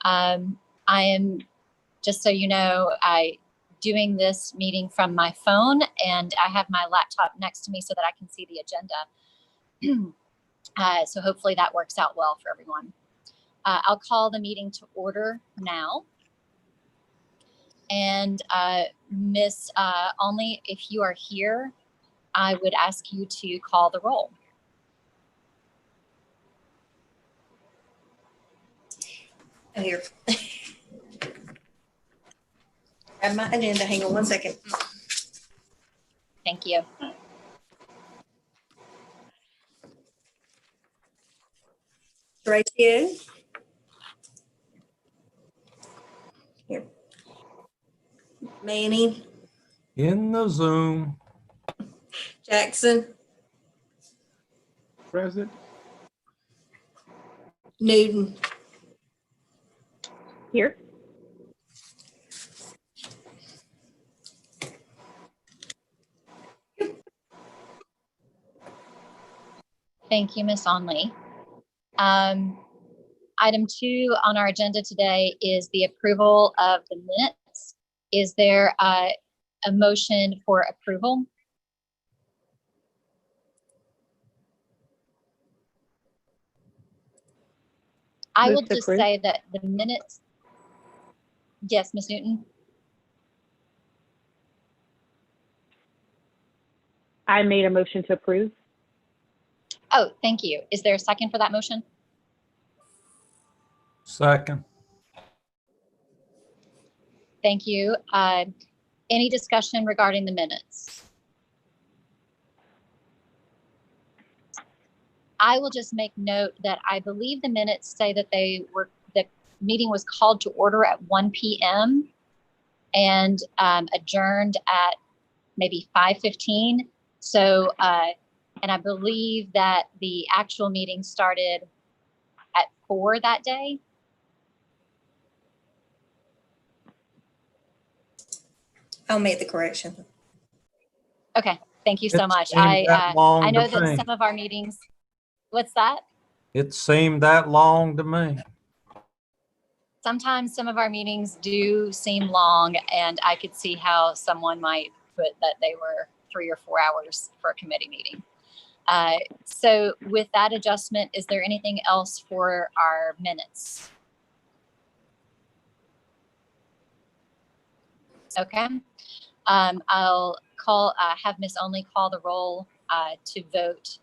I am, just so you know, doing this meeting from my phone, and I have my laptop next to me so that I can see the agenda. So hopefully that works out well for everyone. I'll call the meeting to order now. And Miss Only, if you are here, I would ask you to call the roll. I'm here. Grab my agenda. Hang on one second. Thank you. Ratio. Here. Manny. In the Zoom. Jackson. Present. Newton. Here. Thank you, Miss Only. Item 2 on our agenda today is the approval of the minutes. Is there a motion for approval? I will just say that the minutes. Yes, Ms. Newton. I made a motion to approve. Oh, thank you. Is there a second for that motion? Second. Thank you. Any discussion regarding the minutes? I will just make note that I believe the minutes say that the meeting was called to order at 1 p.m. and adjourned at maybe 5:15. So, and I believe that the actual meeting started at 4 that day. I'll make the correction. Okay, thank you so much. I know that some of our meetings, what's that? It seemed that long to me. Sometimes some of our meetings do seem long, and I could see how someone might put that they were 3 or 4 hours for a committee meeting. So with that adjustment, is there anything else for our minutes? Okay. I'll have Miss Only call the roll to vote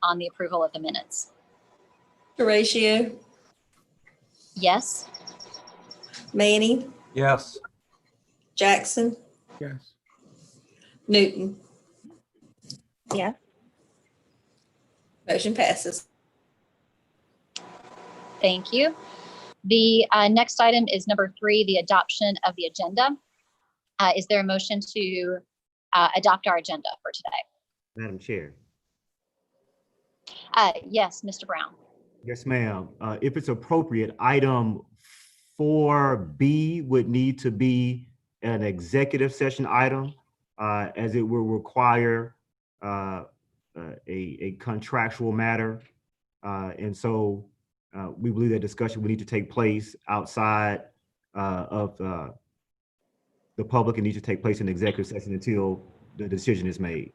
on the approval of the minutes. Ratio. Yes. Manny. Yes. Jackson. Yes. Newton. Yes. Motion passes. Thank you. The next item is number 3, the adoption of the agenda. Is there a motion to adopt our agenda for today? Madam Chair. Yes, Mr. Brown. Yes, ma'am. If it's appropriate, item 4B would need to be an executive session item, as it will require a contractual matter. And so we believe that discussion will need to take place outside of the public and needs to take place in executive session until the decision is made.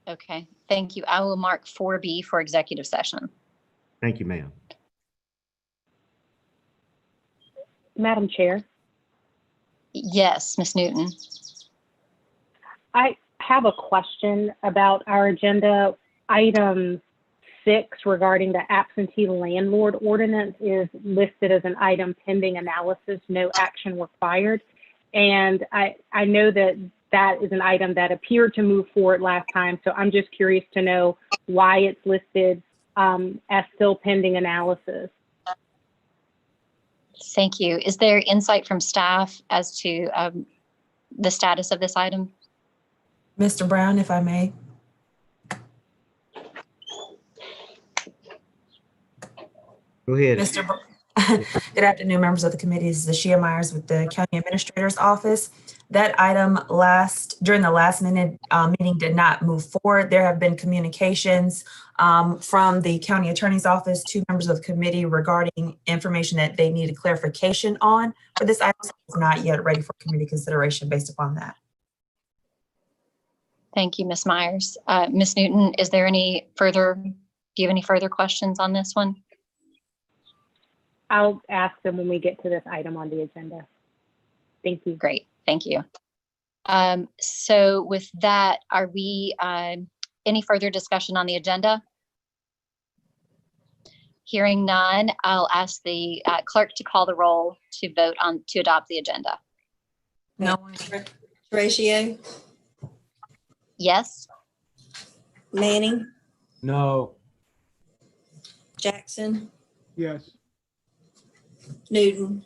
Okay, thank you. I will mark 4B for executive session. Thank you, ma'am. Madam Chair. Yes, Ms. Newton. I have a question about our agenda. Item 6 regarding the absentee landlord ordinance is listed as an item pending analysis, no action required. And I know that that is an item that appeared to move forward last time. So I'm just curious to know why it's listed as still pending analysis. Thank you. Is there insight from staff as to the status of this item? Mr. Brown, if I may. Go ahead. Good afternoon, members of the committee. This is Ashiya Myers with the County Administrator's Office. That item during the last minute meeting did not move forward. There have been communications from the county attorney's office to members of the committee regarding information that they needed clarification on. But this item is not yet ready for committee consideration based upon that. Thank you, Ms. Myers. Ms. Newton, do you have any further questions on this one? I'll ask them when we get to this item on the agenda. Thank you. Great, thank you. So with that, are we, any further discussion on the agenda? Hearing none, I'll ask the clerk to call the roll to vote on, to adopt the agenda. No. Horatio, Yes? Manning, No. Jackson, Yes. Newton.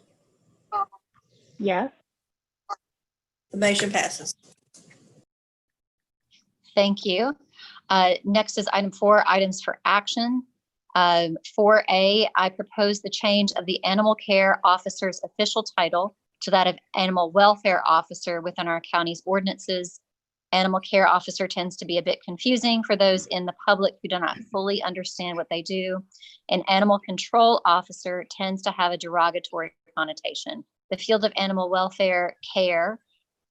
Yes. The motion passes. Thank you. Next is item 4, items for action. 4A, I propose the change of the animal care officer's official title to that of animal welfare officer within our county's ordinances. Animal care officer tends to be a bit confusing for those in the public who do not fully understand what they do. An animal control officer tends to have a derogatory connotation. The field of animal welfare care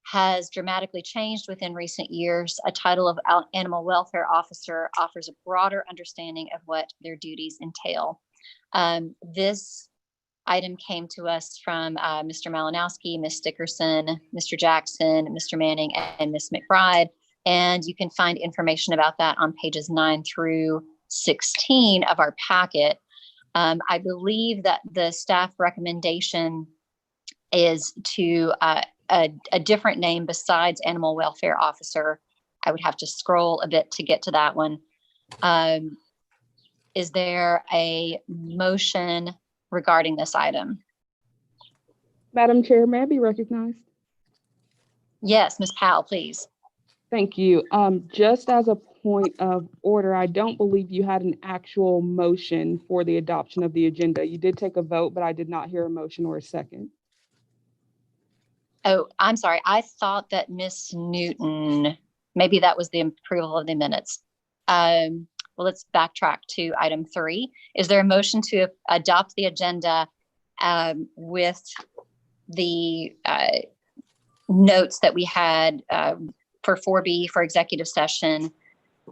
has dramatically changed within recent years. A title of animal welfare officer offers a broader understanding of what their duties entail. This item came to us from Mr. Malinowski, Ms. Dickerson, Mr. Jackson, Mr. Manning, and Ms. McBride. And you can find information about that on pages 9 through 16 of our packet. I believe that the staff recommendation is to a different name besides animal welfare officer. I would have to scroll a bit to get to that one. Is there a motion regarding this item? Madam Chair, may I be recognized? Yes, Ms. Powell, please. Thank you. Just as a point of order, I don't believe you had an actual motion for the adoption of the agenda. You did take a vote, but I did not hear a motion or a second. Oh, I'm sorry. I thought that Ms. Newton, maybe that was the approval of the minutes. Well, let's backtrack to item 3. Is there a motion to adopt the agenda with the notes that we had for 4B for executive session?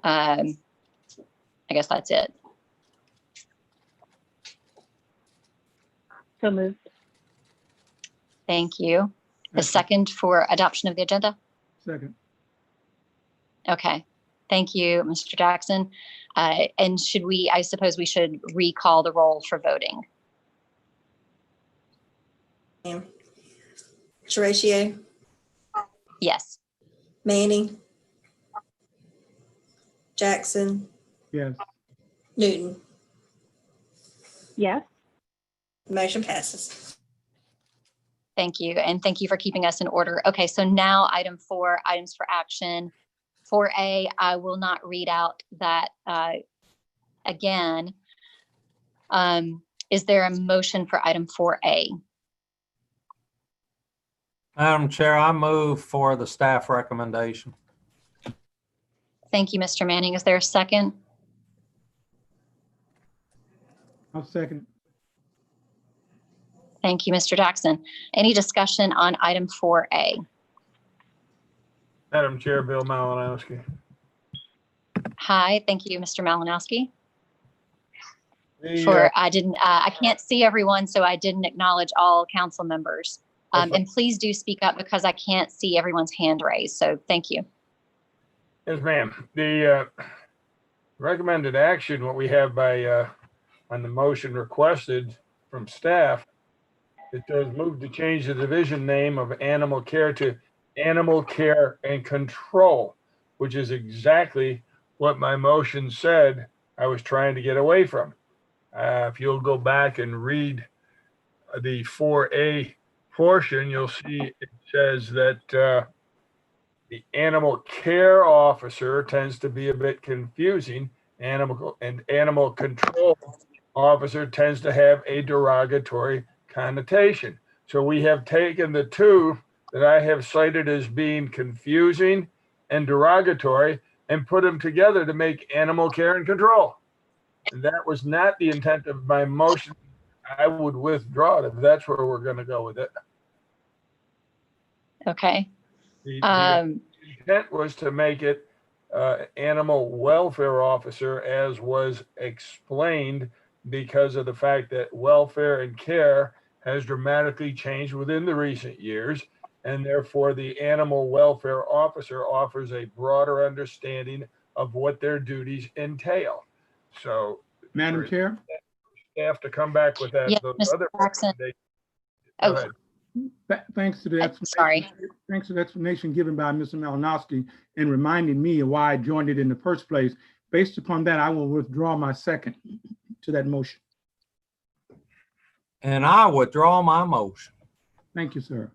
I guess that's it. So moved. Thank you. A second for adoption of the agenda? Second. Okay. Thank you, Mr. Jackson. And should we, I suppose we should recall the roll for voting. Horatio, Yes. Manning, Jackson, Yes. Newton. Yes. The motion passes. Thank you. And thank you for keeping us in order. Okay, so now item 4, items for action. 4A, I will not read out that again. Is there a motion for item 4A? Madam Chair, I move for the staff recommendation. Thank you, Mr. Manning. Is there a second? I'll second. Thank you, Mr. Jackson. Any discussion on item 4A? Madam Chair, Bill Malinowski. Hi, thank you, Mr. Malinowski. The, I can't see everyone, so I didn't acknowledge all council members. That's fine. And please do speak up because I can't see everyone's hand raised. So thank you. Yes, ma'am. The recommended action, what we have by on the motion requested from staff, it does move to change the division name of animal care to animal care and control, which is exactly what my motion said I was trying to get away from. If you'll go back and read the 4A portion, you'll see it says that the animal care officer tends to be a bit confusing. Animal control officer tends to have a derogatory connotation. So we have taken the two that I have cited as being confusing and derogatory and put them together to make animal care and control. And that was not the intent of my motion. I would withdraw it if that's where we're going to go with it. Okay. The Um, intent was to make it animal welfare officer, as was explained, because of the fact that welfare and care has dramatically changed within the recent years. And therefore, the animal welfare officer offers a broader understanding of what their duties entail. So, Madam for Chair? staff to come back with that, Yeah, those Mr. other Jackson. recommendations. Go Oh, ahead. Thanks to the I'm explanation. sorry. Thanks for the explanation given by Mr. Malinowski and reminding me of why I joined it in the first place. Based upon that, I will withdraw my second to that motion. And I withdraw my motion. Thank you, sir.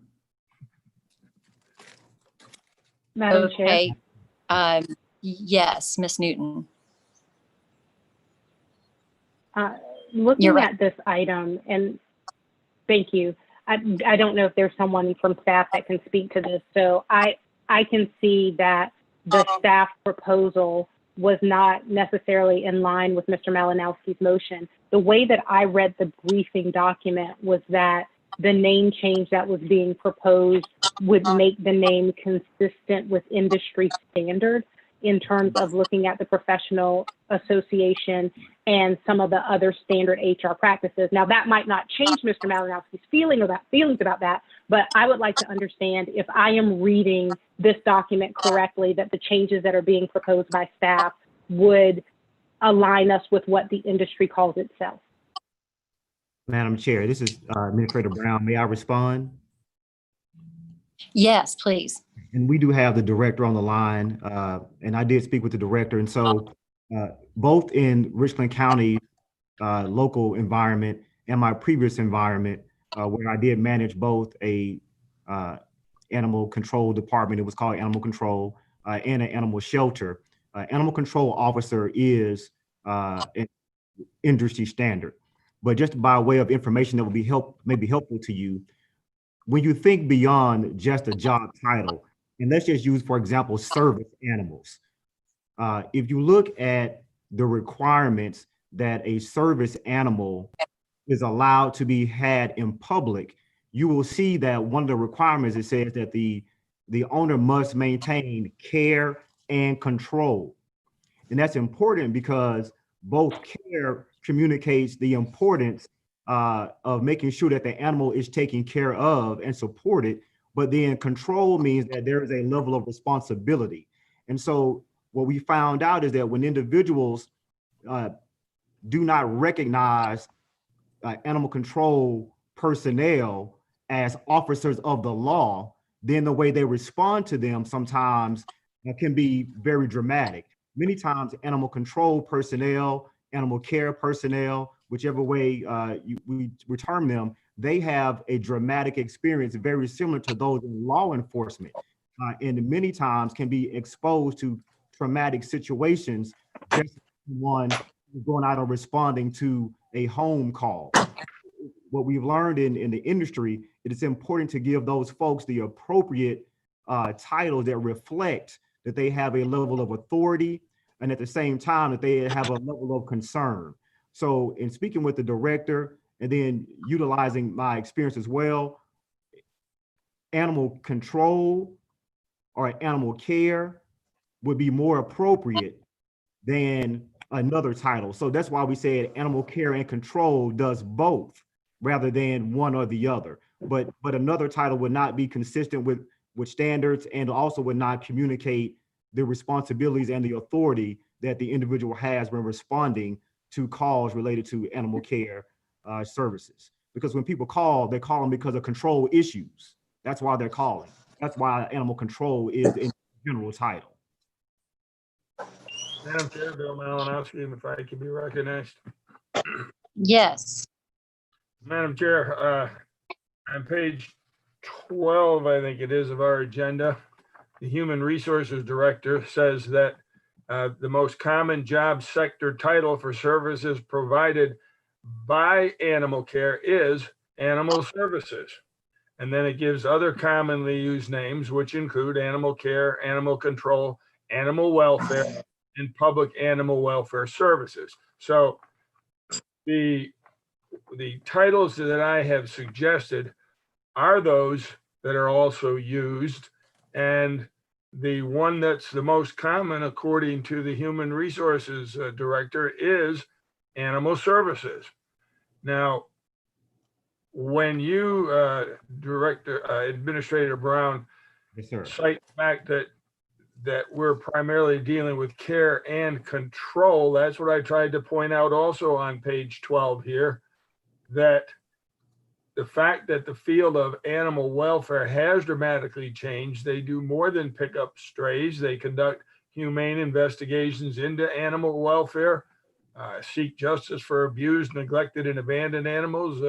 Madam Chair. Okay. Yes, Ms. Newton. Looking You're right. at this item, and thank you. I don't know if there's someone from staff that can speak to this. So I can see that the staff proposal was not necessarily in line with Mr. Malinowski's motion. The way that I read the briefing document was that the name change that was being proposed would make the name consistent with industry standard in terms of looking at the professional association and some of the other standard HR practices. Now, that might not change Mr. Malinowski's feelings about that, but I would like to understand if I am reading this document correctly, that the changes that are being proposed by staff would align us with what the industry calls itself. Madam Chair, this is Administrator Brown. May I respond? Yes, please. And we do have the director on the line, and I did speak with the director. And so both in Richland County local environment and my previous environment, where I did manage both a animal control department, it was called animal control, and an animal shelter. Animal control officer is an industry standard. But just by way of information that would be maybe helpful to you, when you think beyond just a job title, and let's just use, for example, service animals. If you look at the requirements that a service animal is allowed to be had in public, you will see that one of the requirements, it says that the owner must maintain care and control. And that's important because both care communicates the importance of making sure that the animal is taken care of and supported, but then control means that there is a level of responsibility. And so what we found out is that when individuals do not recognize animal control personnel as officers of the law, then the way they respond to them sometimes can be very dramatic. Many times animal control personnel, animal care personnel, whichever way we term them, they have a dramatic experience very similar to those in law enforcement, and many times can be exposed to traumatic situations just one going out and responding to a home call. What we've learned in the industry, it is important to give those folks the appropriate titles that reflect that they have a level of authority and at the same time that they have a level of concern. So in speaking with the director and then utilizing my experience as well, animal control or animal care would be more appropriate than another title. So that's why we said animal care and control does both rather than one or the other. But another title would not be consistent with standards and also would not communicate the responsibilities and the authority that the individual has when responding to calls related to animal care services. Because when people call, they're calling because of control issues. That's why they're calling. That's why animal control is the general title. Madam Chair, Bill Malinowski, if I could be recognized. Yes. Madam Chair, on page 12, I think it is, of our agenda, the Human Resources Director says that the most common job sector title for services provided by animal care is animal services. And then it gives other commonly used names, which include animal care, animal control, animal welfare, and public animal welfare services. So the titles that I have suggested are those that are also used. And the one that's the most common, according to the Human Resources Director, is animal services. Now, when you, Administrator Brown, Yes, sir. cite the fact that we're primarily dealing with care and control, that's what I tried to point out also on page 12 here, that the fact that the field of animal welfare has dramatically changed. They do more than pick up strays. They conduct humane investigations into animal welfare, seek justice for abused, neglected, and abandoned animals.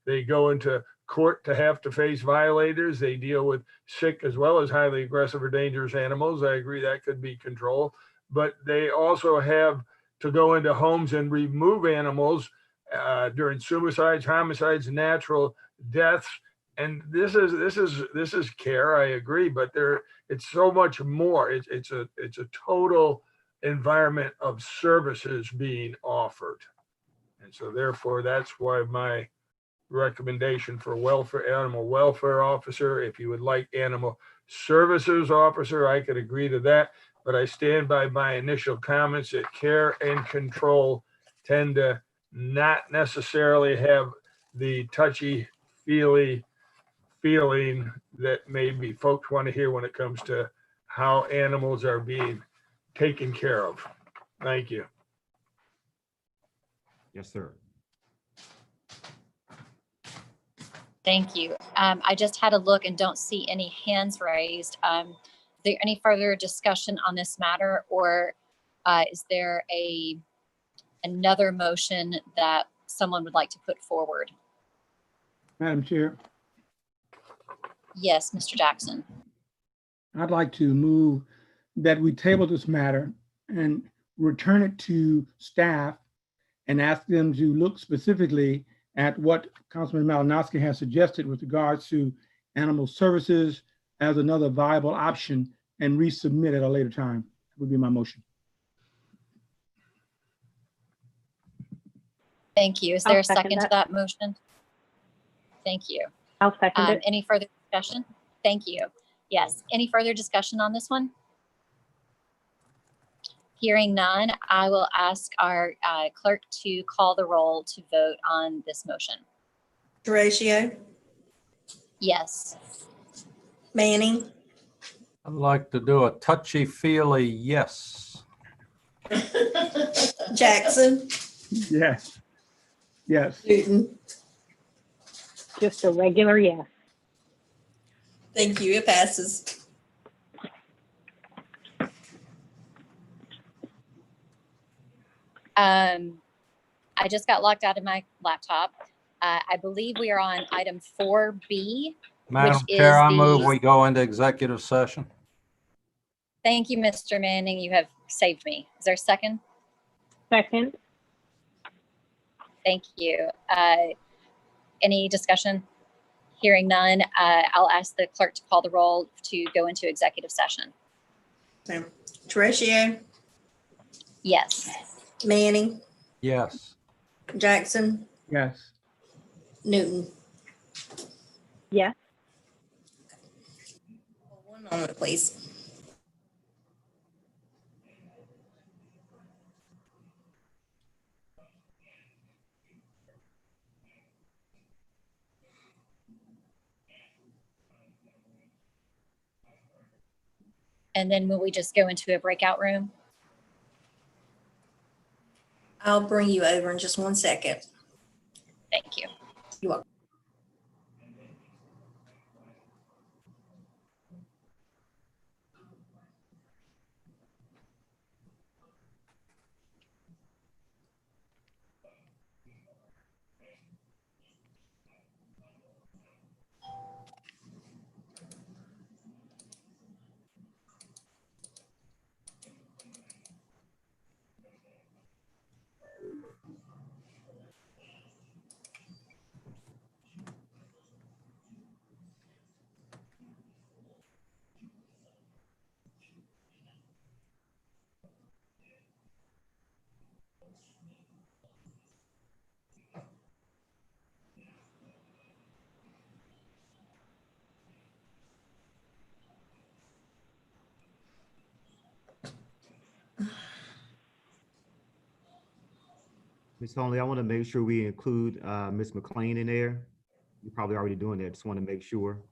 They go into court to have to face violators. They deal with sick as well as highly aggressive or dangerous animals. I agree that could be controlled, but they also have to go into homes and remove animals during suicides, homicides, natural deaths. And this is care, I agree, but it's so much more. It's a total environment of services being offered. And so therefore, that's why my recommendation for animal welfare officer, if you would like animal services officer, I could agree to that. But I stand by my initial comments that care and control tend to not necessarily have the touchy-feely feeling that maybe folks want to hear when it comes to how animals are being taken care of. Thank you. Yes, sir. Thank you. I just had a look and don't see any hands raised. Is there any further discussion on this matter, or is there another motion that someone would like to put forward? Madam Chair, Yes, Mr. Jackson. I'd like to move that we table this matter and return it to staff and ask them to look specifically at what Councilman Malinowski has suggested with regards to animal services as another viable option and resubmit at a later time. That would be my motion. Thank you. Is there I'll a second second to that motion? Thank you. I'll second it. Any further discussion? Thank you. Yes. Any further discussion on this one? Hearing none, I will ask our clerk to call the roll to vote on this motion. Horatio, Yes. Manning, I'd like to do a touchy-feely yes. Jackson, Yes. Yes. Newton. Just a regular yes. Thank you. It passes. I just got locked out of my laptop. I believe we are on item 4B. Madam Which Chair, is I move the- we go into executive session. Thank you, Mr. Manning. You have saved me. Is there a second? Second, Thank you. Any discussion? Hearing none, I'll ask the clerk to call the roll to go into executive session. Horatio, Yes. Manning, Yes. Jackson, Yes. Newton. yes. One moment, please. And then will we just go into a breakout room? I'll bring you over in just 1 second. Thank you. You're welcome. Ms. Honley, I want to make sure we include Ms. McLean in there. You're probably already doing that. Just want to make sure.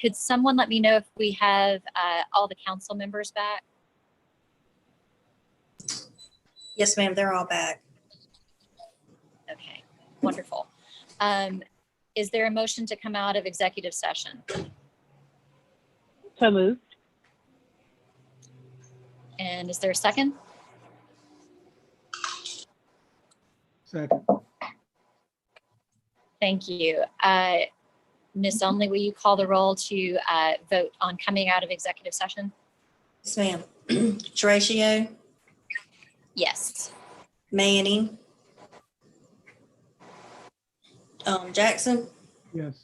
Could someone let me know if we have all the council members back? Yes, ma'am, they're all back. Okay, wonderful. Is there a motion to come out of executive session? So moved. And is there a second? Second. Thank you. Ms. Only, will you call the roll to vote on coming out of executive session? Yes, ma'am. Horatio, Yes. Manning, Jackson, Yes.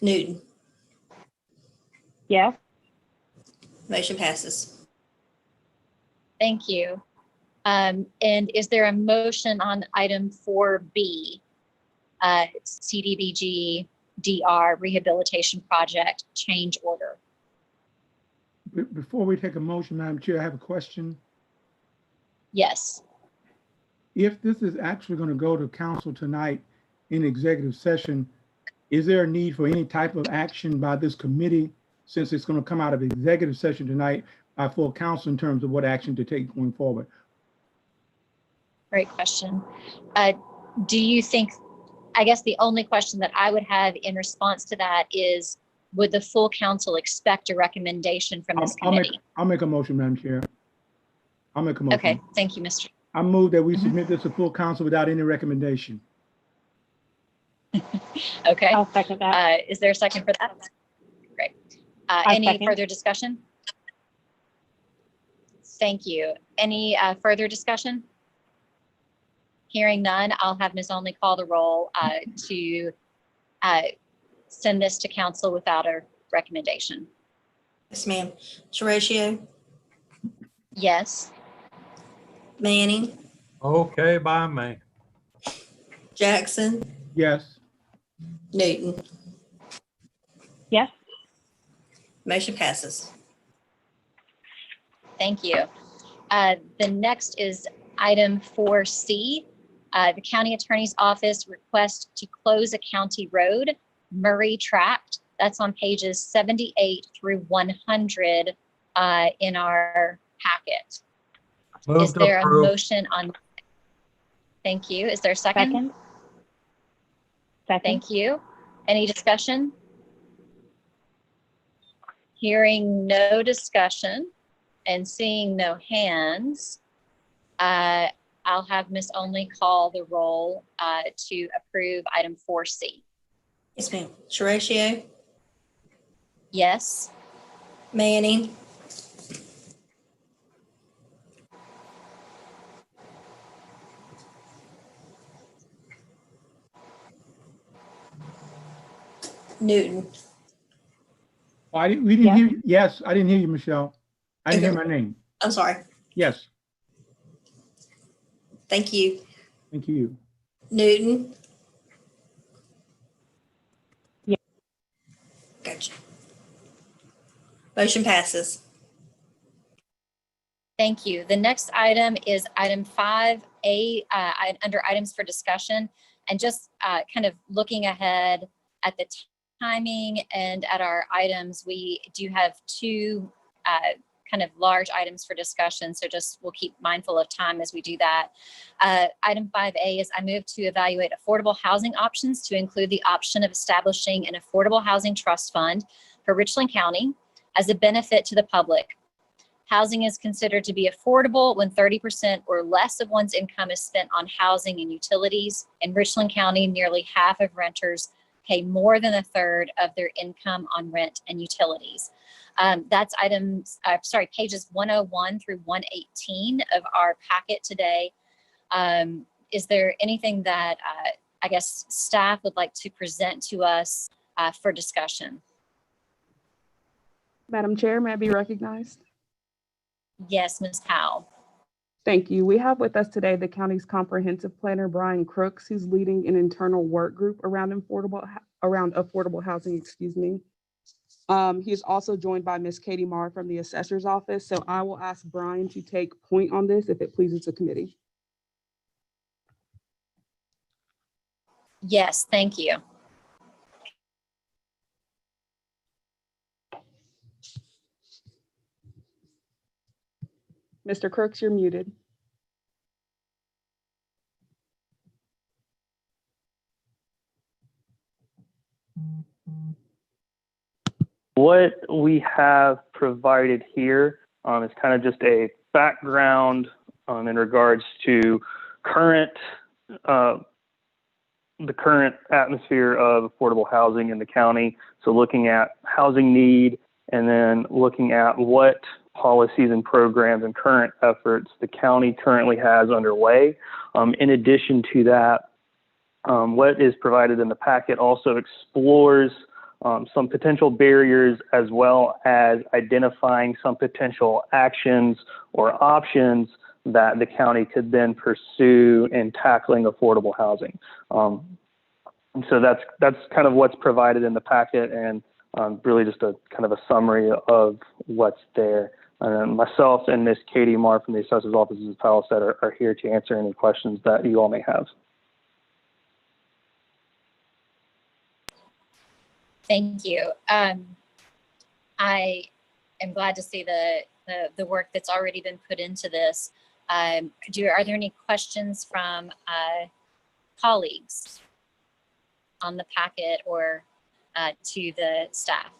Newton. Yes. Motion passes. Thank you. And is there a motion on item 4B, CDBG DR Rehabilitation Project change order? Before we take a motion, Madam Chair, I have a question. Yes. If this is actually going to go to council tonight in executive session, is there a need for any type of action by this committee, since it's going to come out of executive session tonight, by full council in terms of what action to take going forward? Great question. Do you think, I guess the only question that I would have in response to that is, would the full council expect a recommendation from this committee? I'll make a motion, Madam Chair. I'll make a motion. Okay, thank you, Mr. I move that we submit this to full council without any recommendation. Okay. I'll second that. Is there a second for that? Great. I Any second. further discussion? Thank you. Any further discussion? Hearing none, I'll have Ms. Only call the roll to send this to council without a recommendation. Yes, ma'am. Horatio, Yes. Manning, Okay by me. Jackson, Yes. Newton. Yes. Motion passes. Thank you. The next is item 4C. The county attorney's office request to close a county road, Murray Tract. That's on pages 78 through 100 in our packet. Move Is to there a approve. motion on? Thank you. Is there a second? Second. Second. Thank you. Any discussion? Hearing no discussion and seeing no hands, I'll have Ms. Only call the roll to approve item 4C. Yes, ma'am. Horatio, Yes. Manning, Newton. Oh, we didn't Yes. hear you. Yes, I didn't hear you, Michelle. I didn't hear my name. I'm sorry. Yes, Thank you. thank you. Newton. Yeah. Gotcha. Motion passes. Thank you. The next item is item 5A under items for discussion, and just kind of looking ahead at the timing and at our items, we do have two kind of large items for discussion. So just we'll keep mindful of time as we do that. Item 5A is I move to evaluate affordable housing options to include the option of establishing an affordable housing trust fund for Richland County as a benefit to the public. Housing is considered to be affordable when 30% or less of one's income is spent on housing and utilities. In Richland County, nearly half of renters pay more than a third of their income on rent and utilities. That's pages 101 through 118 of our packet today. Is there anything that I guess staff would like to present to us for discussion? Madam Chair, may I be recognized? Yes, Ms. Powell. Thank you. We have with us today the county's comprehensive planner, Brian Crooks, who's leading an internal work group around affordable housing, excuse me. He is also joined by Ms. Katie Marr from the assessor's office. So I will ask Brian to take point on this if it pleases the committee. Yes, thank you. Mr. Crooks, you're muted. What we have provided here is kind of just a background in regards to current, the current atmosphere of affordable housing in the county. So looking at housing need and then looking at what policies and programs and current efforts the county currently has underway. In addition to that, what is provided in the packet also explores some potential barriers as well as identifying some potential actions or options that the county could then pursue in tackling affordable housing. And so that's kind of what's provided in the packet, and really just a kind of a summary of what's there. Myself and Miss Katie Marr from the Assessor's Office, as Powell said, are here to answer any questions that you all may have. Thank you. I am glad to see the work that's already been put into this. Are there any questions from colleagues on the packet or to the staff?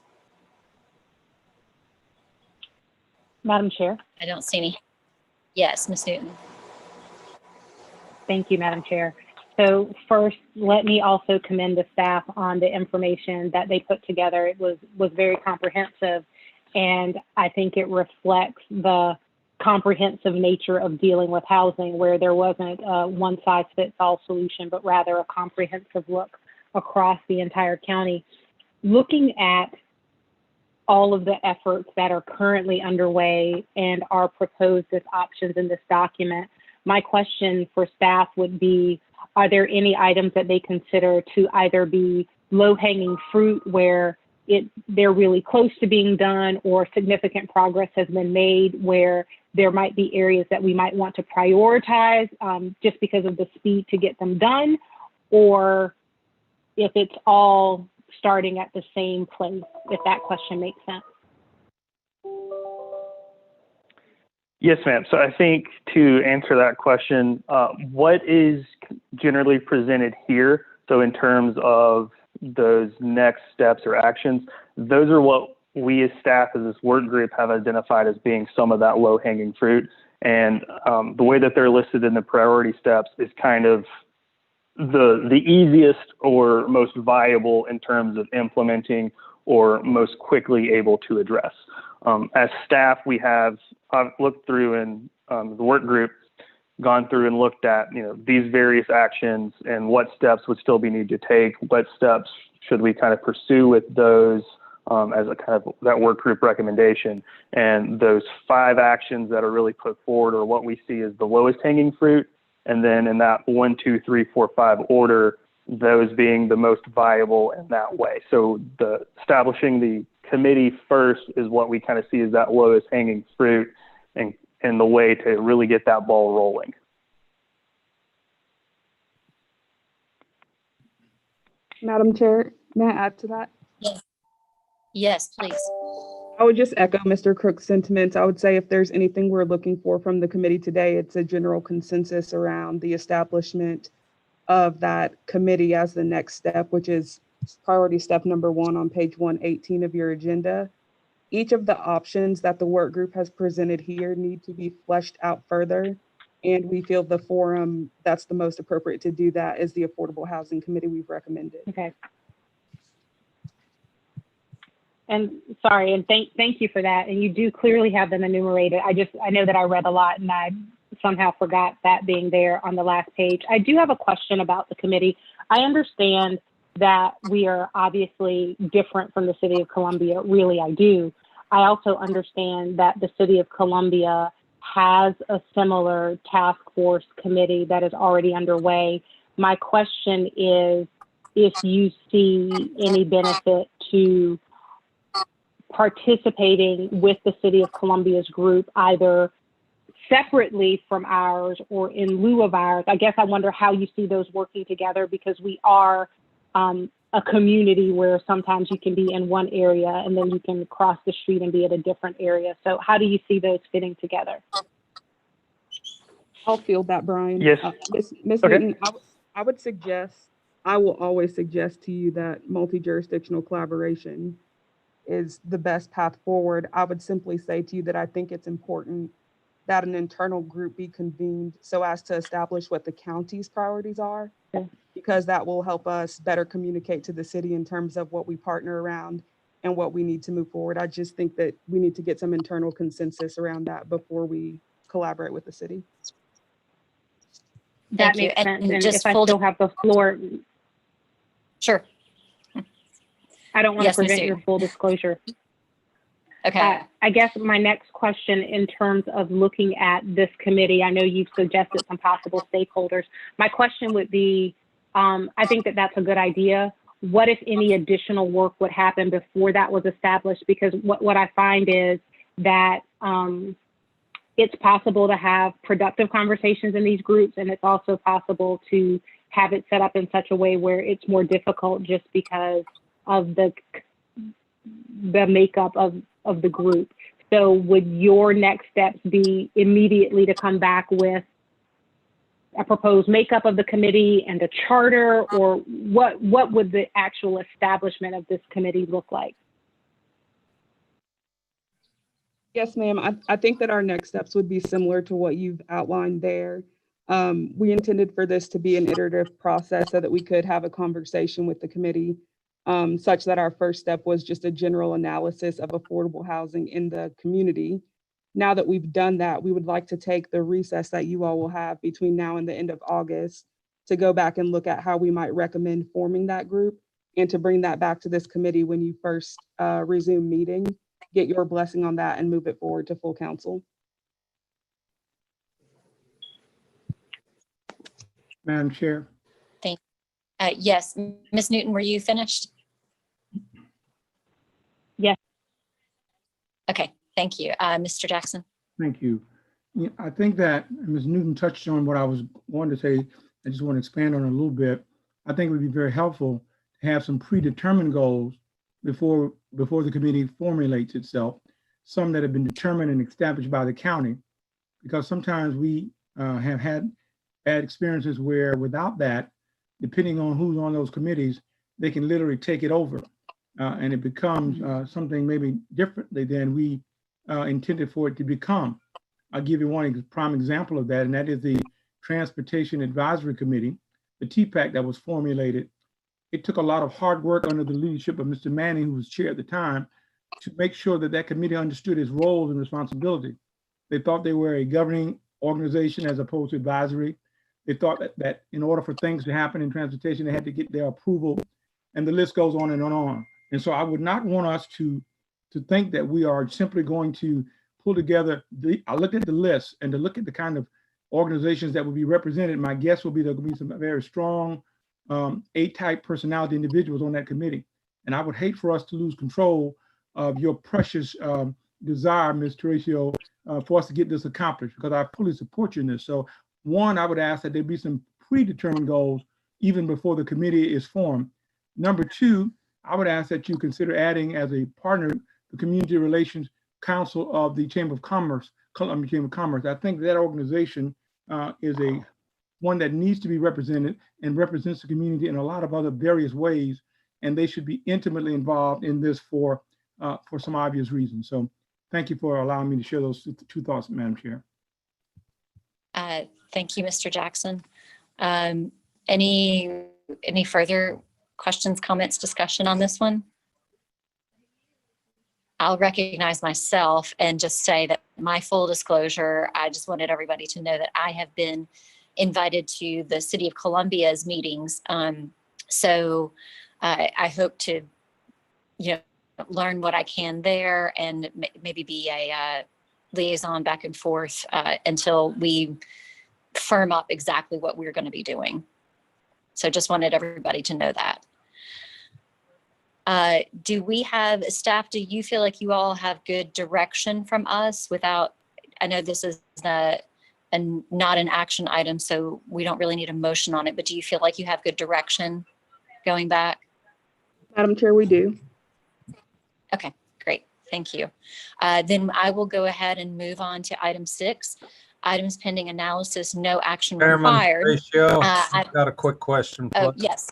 Madam Chair. I don't see any. Yes, Ms. Newton. Thank you, Madam Chair. So first, let me also commend the staff on the information that they put together. It was very comprehensive, and I think it reflects the comprehensive nature of dealing with housing, where there wasn't a one-size-fits-all solution, but rather a comprehensive look across the entire county. Looking at all of the efforts that are currently underway and are proposed as options in this document, my question for staff would be, are there any items that they consider to either be low-hanging fruit where they're really close to being done, or significant progress has been made where there might be areas that we might want to prioritize just because of the speed to get them done, or if it's all starting at the same place, if that question makes sense? Yes, ma'am. So I think to answer that question, what is generally presented here, so in terms of those next steps or actions, those are what we as staff, as this work group, have identified as being some of that low-hanging fruit. And the way that they're listed in the priority steps is kind of the easiest or most viable in terms of implementing or most quickly able to address. As staff, we have looked through and the work group gone through and looked at these various actions and what steps would still be needed to take, what steps should we kind of pursue with those as a kind of that work group recommendation. And those 5 actions that are really put forward are what we see as the lowest hanging fruit. And then in that 1, 2, 3, 4, 5 order, those being the most viable in that way. So the establishing the committee first is what we kind of see as that lowest hanging fruit and the way to really get that ball rolling. Madam Chair, may I add to that? Yes. Yes, please. I would just echo Mr. Crook's sentiments. I would say if there's anything we're looking for from the committee today, it's a general consensus around the establishment of that committee as the next step, which is priority step number 1 on page 118 of your agenda. Each of the options that the work group has presented here need to be fleshed out further. And we feel the forum that's the most appropriate to do that is the Affordable Housing Committee we've recommended. Okay. And sorry, and thank you for that. And you do clearly have them enumerated. I know that I read a lot and I somehow forgot that being there on the last page. I do have a question about the committee. I understand that we are obviously different from the City of Columbia. Really, I do. I also understand that the City of Columbia has a similar task force committee that is already underway. My question is if you see any benefit to participating with the City of Columbia's group, either separately from ours or in lieu of ours. I guess I wonder how you see those working together, because we are a community where sometimes you can be in one area and then you can cross the street and be at a different area. So how do you see those fitting together? I'll field that, Brian. Yes. Ms. Okay. Newton, I would suggest, I will always suggest to you that multi-jurisdictional collaboration is the best path forward. I would simply say to you that I think it's important that an internal group be convened so as to establish what the county's priorities are, because that will help us better communicate to the city in terms of what we partner around and what we need to move forward. I just think that we need to get some internal consensus around that before we collaborate with the city. That Thank you. makes sense. And just if I full still have the floor, sure. I don't want Yes, to Ms. prevent your Newton. full disclosure. Okay. I guess my next question in terms of looking at this committee, I know you've suggested some possible stakeholders. My question would be, I think that that's a good idea. What, if any, additional work would happen before that was established? Because what I find is that it's possible to have productive conversations in these groups, and it's also possible to have it set up in such a way where it's more difficult just because of the makeup of the group. So would your next steps be immediately to come back with a proposed makeup of the committee and a charter, or what would the actual establishment of this committee look like? Yes, ma'am. I think that our next steps would be similar to what you've outlined there. We intended for this to be an iterative process so that we could have a conversation with the committee, such that our first step was just a general analysis of affordable housing in the community. Now that we've done that, we would like to take the recess that you all will have between now and the end of August to go back and look at how we might recommend forming that group, and to bring that back to this committee when you first resume meeting, get your blessing on that and move it forward to full council. Madam Chair. Thank you. Yes, Ms. Newton, were you finished? Yes. Okay, thank you. Mr. Jackson? Thank you. Yeah, I think that Ms. Newton touched on what I was going to say. I just want to expand on it a little bit. I think it would be very helpful to have some predetermined goals before the committee formulates itself, some that have been determined and established by the county, because sometimes we have had bad experiences where without that, depending on who's on those committees, they can literally take it over and it becomes something maybe differently than we intended for it to become. I'll give you one prime example of that, and that is the Transportation Advisory Committee, the TPAC that was formulated. It took a lot of hard work under the leadership of Mr. Manning, who was chair at the time, to make sure that that committee understood its roles and responsibility. They thought they were a governing organization as opposed to advisory. They thought that in order for things to happen in transportation, they had to get their approval, and the list goes on and on. And so I would not want us to think that we are simply going to pull together I looked at the list, and to look at the kind of organizations that would be represented, my guess will be there will be some very strong A-type personality individuals on that committee. And I would hate for us to lose control of your precious desire, Ms. Teresa, for us to get this accomplished, because I fully support you in this. So one, I would ask that there be some predetermined goals even before the committee is formed. Number two, I would ask that you consider adding as a partner the Community Relations Council of the Chamber of Commerce, Chamber of Commerce. I think that organization is one that needs to be represented and represents the community in a lot of other various ways, and they should be intimately involved in this for some obvious reasons. So thank you for allowing me to share those two thoughts, Madam Chair. Thank you, Mr. Jackson. Any further questions, comments, discussion on this one? I'll recognize myself and just say that my full disclosure, I just wanted everybody to know that I have been invited to the City of Columbia's meetings. So I hope to, learn what I can there and maybe be a liaison back and forth until we firm up exactly what we're going to be doing. So just wanted everybody to know that. Do we have staff? Do you feel like you all have good direction from us without, I know this is not an action item, so we don't really need a motion on it, but do you feel like you have good direction going back? Madam Chair, we do. Okay, great. Thank you. Then I will go ahead and move on to item 6. items pending analysis, no action Chairman required. Ashiya, I- I've got a quick question, Oh, please. yes.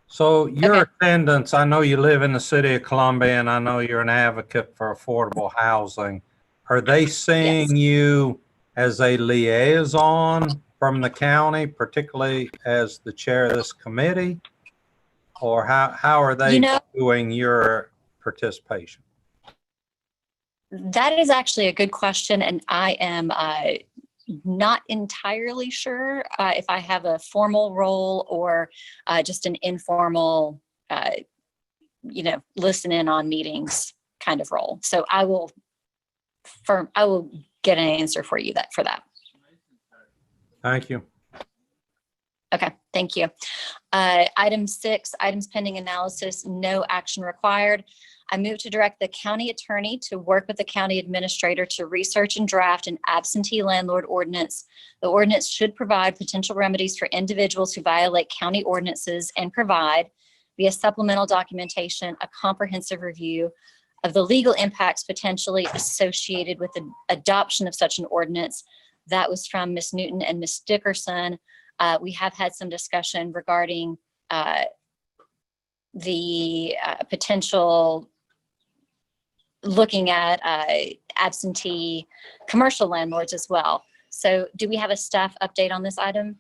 So your Okay. attendance, I know you live in the city of Columbia, and I know you're an advocate for affordable housing. Are they seeing you as a liaison from the county, particularly as the chair of this committee? Or how are they doing your participation? That is actually a good question, and I am not entirely sure if I have a formal role or just an informal, listen in on meetings kind of role. So I will get an answer for you for that. Thank you. Okay, thank you. Item 6, items pending analysis, no action required. I move to direct the county attorney to work with the county administrator to research and draft an absentee landlord ordinance. The ordinance should provide potential remedies for individuals who violate county ordinances and provide, via supplemental documentation, a comprehensive review of the legal impacts potentially associated with the adoption of such an ordinance. That was from Ms. Newton and Ms. Dickerson. We have had some discussion regarding the potential looking at absentee commercial landlords as well. So do we have a staff update on this item?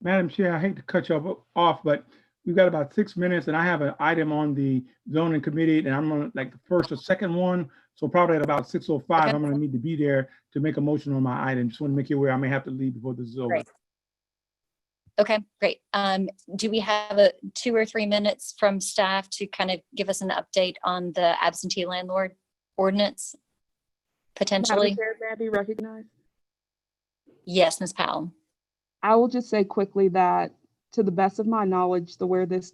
Madam Chair, I hate to cut you off, but we've got about 6 minutes and I have an item on the zoning committee and I'm on like the first or second one. So probably at about 6:05, Okay. I'm gonna need to be there to make a motion on my item. Just want to make you aware I may have to leave before this is over. Great. Okay, great. Do we have 2 or 3 minutes from staff to kind of give us an update on the absentee landlord ordinance potentially? Madam Chair, may I be recognized? Yes, Ms. Powell. I will just say quickly that, to the best of my knowledge, where this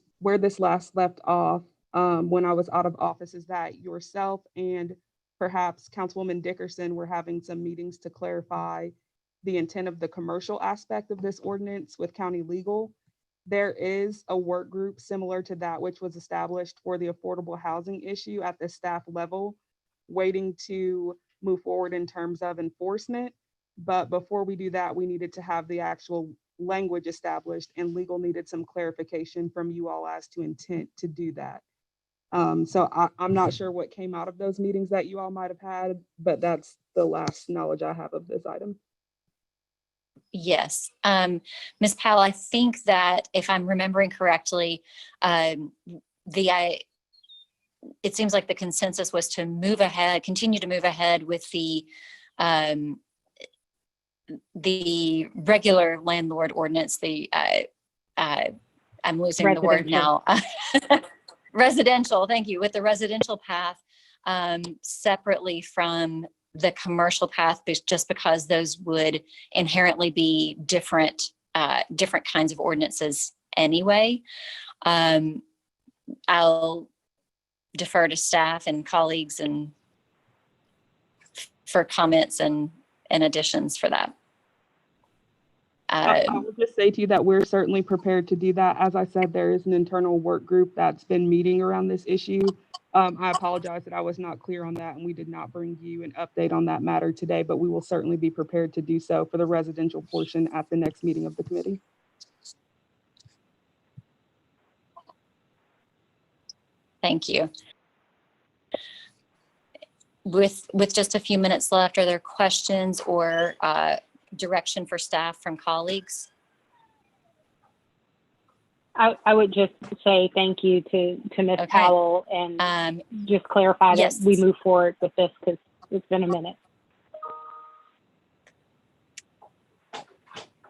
last left off when I was out of office is that yourself and perhaps Councilwoman Dickerson were having some meetings to clarify the intent of the commercial aspect of this ordinance with county legal. There is a work group similar to that which was established for the affordable housing issue at the staff level, waiting to move forward in terms of enforcement. But before we do that, we needed to have the actual language established, and legal needed some clarification from you all as to intent to do that. So I'm not sure what came out of those meetings that you all might have had, but that's the last knowledge I have of this item. Yes. Ms. Powell, I think that if I'm remembering correctly, it seems like the consensus was to continue to move ahead with the regular landlord ordinance, I'm losing the word now. Residential, thank you, with the residential path separately from the commercial path, just because those would inherently be different kinds of ordinances anyway. I'll defer to staff and colleagues and for comments and additions for that. I will just say to you that we're certainly prepared to do that. As I said, there is an internal work group that's been meeting around this issue. I apologize that I was not clear on that, and we did not bring you an update on that matter today, but we will certainly be prepared to do so for the residential portion at the next meeting of the committee. Thank you. With just a few minutes left, are there questions or direction for staff from colleagues? I would just say thank you to Ms. Okay. Powell and just clarify yes. that we move forward with this because it's been a minute.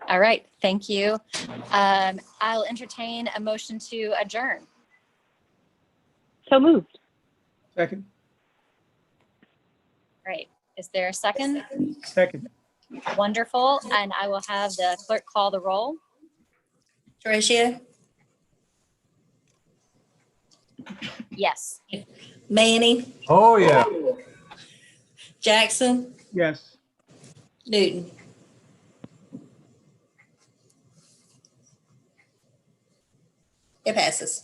All right, thank you. I'll entertain a motion to adjourn. So moved. Second. Great. Is there a second? Second. Wonderful. And I will have the clerk call the roll. Tricia, Yes. Manning, Oh, yeah. Jackson, Yes. Newton. It passes.